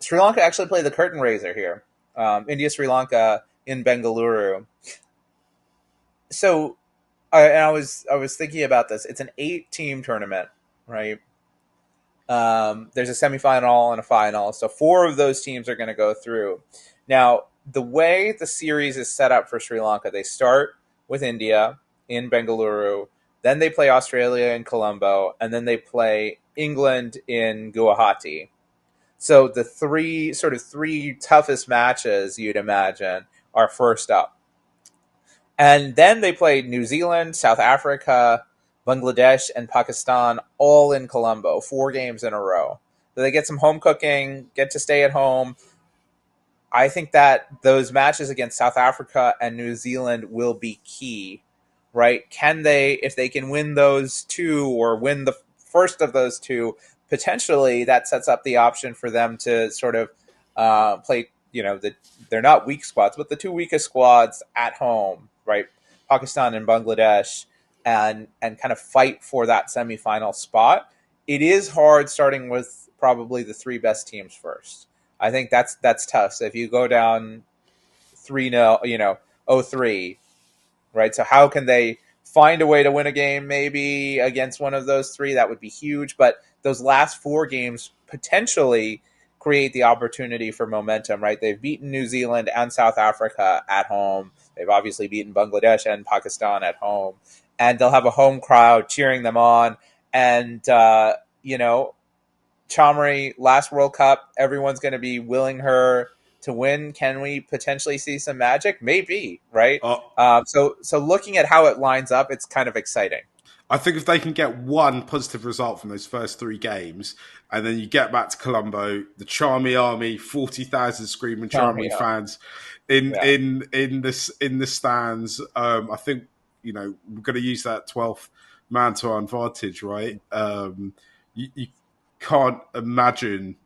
Sri Lanka actually played the curtain raiser here. India Sri Lanka in Bengaluru. So I was thinking about this. It's an 8-team tournament, right? There's a semifinal and a final, so 4 of those teams are going to go through. Now, the way the series is set up for Sri Lanka, they start with India in Bengaluru, then they play Australia in Colombo, and then they play England in Guwahati. So the three toughest matches you'd imagine are first up. And then they played New Zealand, South Africa, Bangladesh, and Pakistan all in Colombo, 4 games in a row. So they get some home cooking, get to stay at home. I think that those matches against South Africa and New Zealand will be key, right? Can they, if they can win those 2 or win the first of those 2, potentially that sets up the option for them to sort of play, they're not weak squads, but the 2 weakest squads at home, right? Pakistan and Bangladesh, and kind of fight for that semifinal spot. It is hard starting with probably the 3 best teams first. I think that's tough. So if you go down 3-0, 0-3, right? So how can they find a way to win a game maybe against one of those 3? That would be huge. But those last 4 games potentially create the opportunity for momentum, right? They've beaten New Zealand and South Africa at home. They've obviously beaten Bangladesh and Pakistan at home. And they'll have a home crowd cheering them on. And, Chamari, last World Cup, everyone's going to be willing her to win. Can we potentially see some magic? Maybe, right? Uh, So looking at how it lines up, it's kind of exciting. I think if they can get one positive result from those first 3 games, and then you get back to Colombo, the Charmi Army, 40,000 screaming Chamari, Charmi fans in yeah, in the stands. I think we're going to use that 12th man to our advantage, right? You can't imagine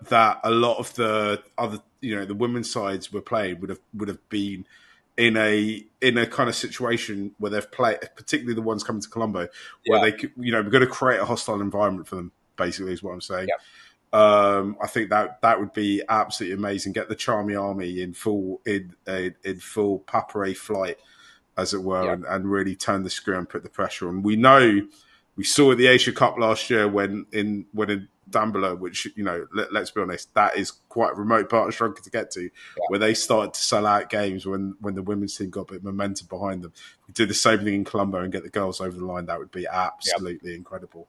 that a lot of the other, the women's sides we're playing would have been in a kind of situation where they've played, particularly the ones coming to Colombo, where yeah, they we're going to create a hostile environment for them. Basically, is what I'm saying. yeah, I think that would be absolutely amazing. Get the Charmy Army in full paparay flight, as it were, yeah, and really turn the screw and put the pressure on. We saw at the Asia Cup last year when in Dambala, which let's be honest, that is quite a remote part of Sri Lanka to get to, yeah, where they started to sell out games when the women's team got a bit of momentum behind them. We do the same thing in Colombo and get the girls over the line. That would be yeah. absolutely incredible.